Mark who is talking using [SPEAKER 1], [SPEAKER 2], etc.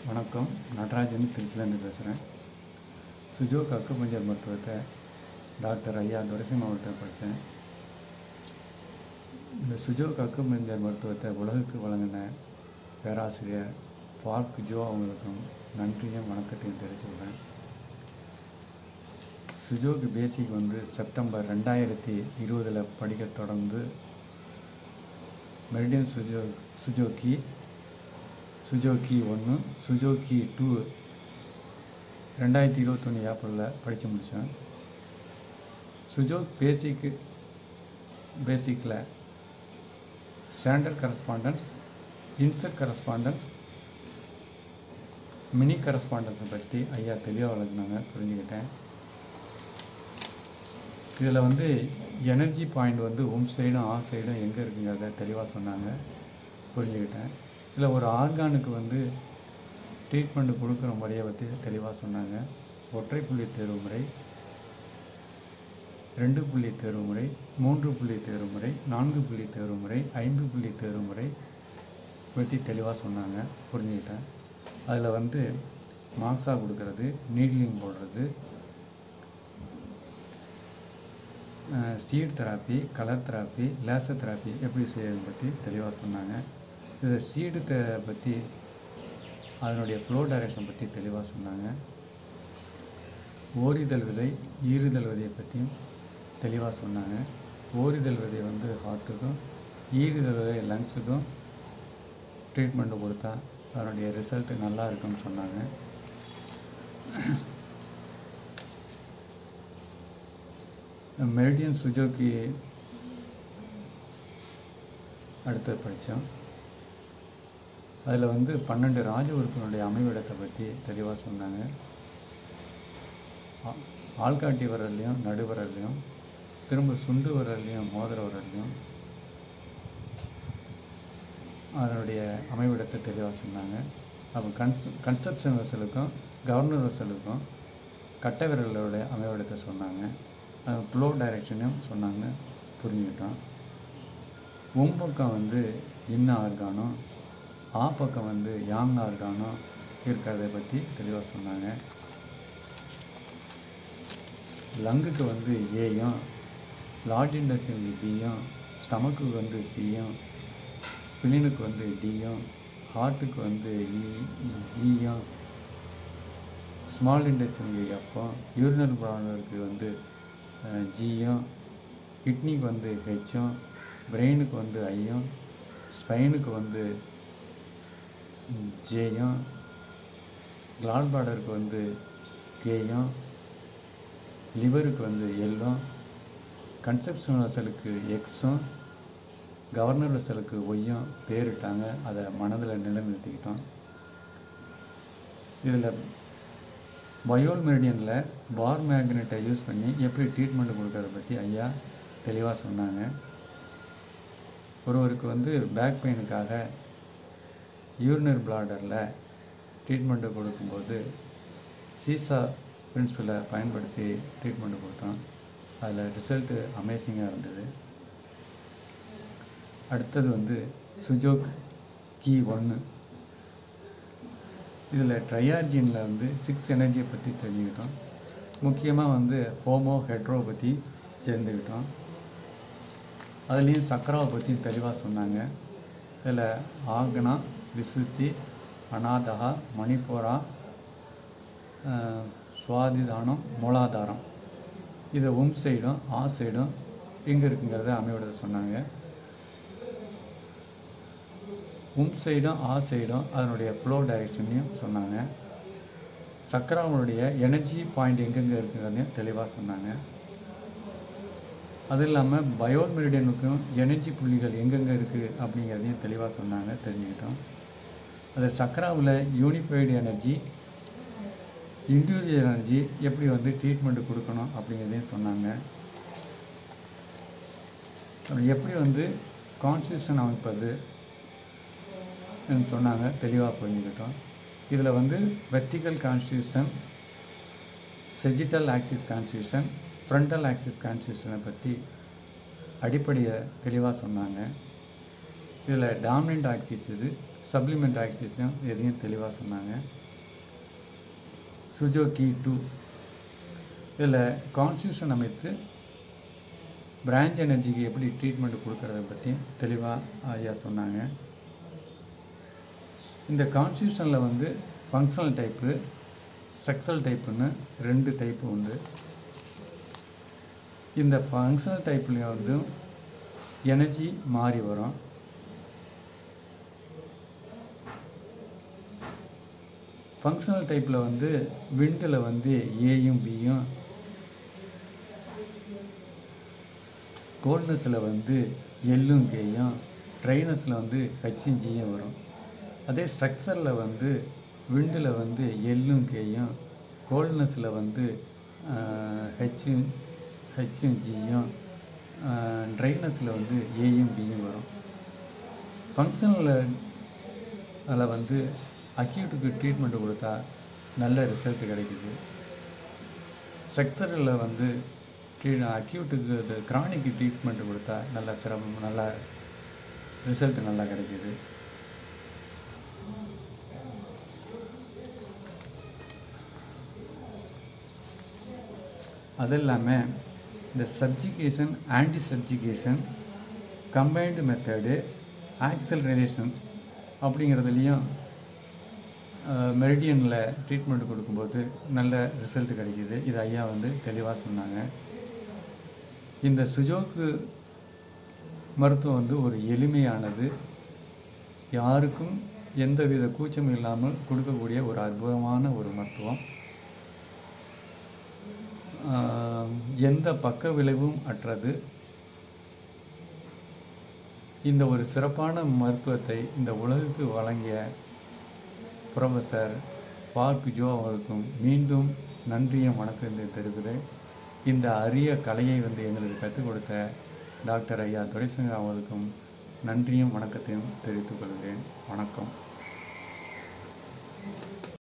[SPEAKER 1] வணக்கம். நடராஜன் திருச்சிலேருந்து பேசுகிறேன். Su Jok acupuncture மருத்துவத்தை டாக்டர் ஐயா துரைசிங்கம் அவர்கிட்ட படித்தேன். இந்த சுஜோக் அக்குபஞ்சர் மருத்துவத்தை உலகுக்கு வழங்கின பேராசிரியர் பார்க் ஜோ அவங்களுக்கும் நன்றியும் வணக்கத்தையும் தெரிவிச்சுக்கிறேன். சுஜோக் பேசிக் செப்டம்பர் 2020 படிக்க தொடர்ந்து மெரிடியன் சுஜோக்கி 1 சுஜோக்கி 2 2021 ஏப்ரலில் படித்து முடித்தேன். சுஜோக் பேசிக்கில் standard correspondence, insert correspondence, mini கரஸ்பாண்டன்ஸை பற்றி ஐயா தெளிவாக வளர்க்குனாங்க, புரிஞ்சுக்கிட்டேன். இதில் எனர்ஜி பாயிண்ட் உம் சைடும் ஆஃப் சைடும் எங்கே இருக்குங்கிறத தெளிவாக சொன்னாங்க, புரிஞ்சுக்கிட்டேன். இதில் ஒரு ஆர்கானுக்கு ட்ரீட்மெண்ட் கொடுக்குற முறையை பற்றி தெளிவாக சொன்னாங்க. ஒற்றை புள்ளி தேர்வு முறை, 2 புள்ளி தேர்வு முறை, 3 புள்ளி தேர்வு முறை, 4 புள்ளி தேர்வு முறை, 5 புள்ளி தேர்வு முறை பற்றி தெளிவாக சொன்னாங்க, புரிஞ்சுக்கிட்டேன். அதில் மாக்ஸா கொடுக்கறது, நீட்லிங் போடுறது, seed therapy, colour therapy, laser therapy எப்படி செய்யறது பற்றி தெளிவாக சொன்னாங்க. இது சீடு பற்றி அதனுடைய ஃப்ளோ டைரக்ஷன் பற்றி தெளிவாக சொன்னாங்க. ஓரிதழ் விதை, ஈறுதல் விதையை பற்றியும் தெளிவாக சொன்னாங்க. ஓரிதழ் விதை ஹார்ட்டுக்கும், ஈறுதழ் விதை லங்ஸுக்கும் ட்ரீட்மெண்ட்டு கொடுத்தா அதனுடைய ரிசல்ட்டு நல்லா இருக்குன்னு சொன்னாங்க. மெரிடியன் சுஜோக்கி அடுத்து படித்தோம். அதில் 12 ராஜ உறுப்பினுடைய அமைவிடத்தை பற்றி தெளிவாக சொன்னாங்க. ஆள்காட்டி விரல்லையும் நடுவிரல்லையும், திரும்ப சுண்டு விரல்லையும் மோதிர விரல்லையும் அதனுடைய அமைவிடத்தை தெளிவாக சொன்னாங்க. அப்போ கன்செப்ஷன் வெசலுக்கும் கவர்னர் வெசலுக்கும் கட்டை விரலோடைய அமைவிடத்தை சொன்னாங்க. ஃப்ளோ டைரக்ஷனையும் சொன்னாங்க, புரிஞ்சுக்கிட்டோம். பக்கம் இன்ன ஆர்கானும், ஆ பக்கம் யாங் ஆர்கானும் இருக்கிறத பற்றி தெளிவாக சொன்னாங்க. லங்குக்கு ஏயும், லார்ஜ் இன்டெஸ்டைனுக்கு பியும், ஸ்டமக்கு சியும், ஸ்பிளினுக்கு டியும், ஹார்ட்டுக்கு ஈயும், ஸ்மால் இன்டெஸ்டைனுக்கு எஃப்பும், யூரினல் ப்ராப்ளருக்கு ஜியும், கிட்னிக்கு ஹெச்சும், பிரெயினுக்கு ஐயும், ஸ்பைனுக்கு ஜேயும், கிளாட் பார்டருக்கு கேயும், லிவருக்கு எல்லும், கன்செப்ஷன் வெசலுக்கு எக்ஸும், கவர்னர் வெசலுக்கு ஒய்யும் பேரிட்டாங்க. அதை மனதில் நிலைநிறுத்திக்கிட்டோம். இதில் பயோல் மெரிடியனில் பார் மேக்னெட்டை யூஸ் பண்ணி எப்படி ட்ரீட்மெண்ட் கொடுக்கறத பற்றி ஐயா தெளிவாக சொன்னாங்க. ஒருவருக்கு பேக் பெயினுக்காக யூரினரி பிளாடரில் ட்ரீட்மெண்ட்டு கொடுக்கும்போது சீசா பிரின்சிபலை பயன்படுத்தி ட்ரீட்மெண்ட்டு கொடுத்தோம். அதில் ரிசல்ட்டு அமேசிங்காக இருந்தது. அடுத்தது சுஜோக் கீ 1. இதில் ட்ரையார்ஜினில் 6 எனர்ஜியை பற்றி தெரிஞ்சுக்கிட்டோம். முக்கியமாக ஹோமோ ஹெட்ரோ பற்றி சேர்ந்துக்கிட்டோம். அதுலேயும் சக்கராவை பற்றி தெளிவாக சொன்னாங்க. இதில் ஆக்னா, விசுத்தி, அநாதகா, மணிப்பூரா, சுவாதிதானம், மூலாதாரம், இதை சைடும் ஆ சைடும் எங்கே இருக்குங்கிறத அமைவிடத்தை சொன்னாங்க. சைடும் ஆ சைடும் அதனுடைய ஃப்ளோ டைரக்ஷனையும் சொன்னாங்க. சக்கராவுடைய எனர்ஜி பாயிண்ட் எங்கெங்கே இருக்குங்கிறதையும் தெளிவாக சொன்னாங்க. அது இல்லாமல் பயோல் மெரிடியனுக்கும் எனர்ஜி புள்ளிகள் எங்கெங்கே இருக்குது அப்படிங்கிறதையும் தெளிவாக சொன்னாங்க, தெரிஞ்சுக்கிட்டோம். அது சக்கராவில் யூனிஃபைடு எனர்ஜி, இண்டிவிஜுவல் எனர்ஜி எப்படி ட்ரீட்மெண்ட்டு கொடுக்கணும் அப்படிங்கிறதையும் சொன்னாங்க. எப்படி கான்ஸ்டியூஷன் அமைப்பது சொன்னாங்க, தெளிவாக புரிஞ்சுக்கிட்டோம். இதில் vertical constitution, sagittal axis constitution, frontal axis கான்ஸ்டியூஷனை பற்றி அடிப்படையை தெளிவாக சொன்னாங்க. இதில் டாமினன்ட் ஆக்சிஸ் எது, சப்ளிமெண்ட் ஆக்சிஸும் எதையும் தெளிவாக சொன்னாங்க. சுஜோகி 2 இதில் கான்ஸ்டியூஷன் அமைத்து பிரான்ச் எனர்ஜிக்கு எப்படி ட்ரீட்மெண்ட் கொடுக்கறத பற்றி தெளிவாக ஐயா சொன்னாங்க. இந்த கான்ஸ்டியூஷனில் வந்து ஃபங்க்ஷனல் டைப்பு, செக்ஸுவல் டைப்புன்னு 2 டைப்பு உண்டு. இந்த ஃபங்க்ஷனல் டைப்லேயும் வந்து எனர்ஜி மாறி வரும். ஃபங்க்ஷனல் டைப்பில் வந்து விண்டில் வந்து ஏயும் பியும், கோல்ட்னஸில் வந்து எல்லும் கேயும், ட்ரைனஸில் வந்து ஹெச்சும் ஜியும் வரும். அதே ஸ்ட்ரக்சரில் வந்து விண்டில் வந்து எல்லும் கேயும், கோல்ட்னஸில் வந்து ஹெச்சும் ஜியும், ட்ரைனஸில் வந்து ஏயும் பியும் வரும். ஃபங்க்ஷனில் வந்து அக்யூட்டுக்கு ட்ரீட்மெண்ட்டு கொடுத்தா நல்ல ரிசல்ட் கிடைக்குது. ஸ்ட்ரக்சரில் வந்து அக்யூட்டுக்கு இது கிரானிக்கு ட்ரீட்மெண்ட்டு கொடுத்தா நல்ல ரிசல்ட் நல்லா கிடைக்குது. அது இல்லாமல் இந்த subjugation, anti subjugation, combined method, acceleration அப்படிங்கிறதுலையும் மெரிடியனில் ட்ரீட்மெண்ட் கொடுக்கும்போது நல்ல ரிசல்ட் கிடைக்கிது. இது ஐயா வந்து தெளிவாக சொன்னாங்க. இந்த சுஜோக்கு மருத்துவம் வந்து ஒரு எளிமையானது, யாருக்கும் எந்தவித கூச்சம் இல்லாமல் கொடுக்கக்கூடிய ஒரு அற்புதமான ஒரு மருத்துவம். எந்த பக்க விளைவும் அற்றது. இந்த ஒரு சிறப்பான மருத்துவத்தை இந்த உலகுக்கு வழங்கிய புரொஃபஸர் பார்க் ஜோ அவர்களுக்கும் மீண்டும் நன்றியும் வணக்கத்தை தெரிவிக்கிறேன். இந்த அரிய கலையை வந்து எங்களுக்கு கற்றுக் கொடுத்த டாக்டர் ஐயா துரைசிங்கம் அவர்களுக்கும் நன்றியும் வணக்கத்தையும் தெரிவித்துக் கொள்கிறேன். வணக்கம்.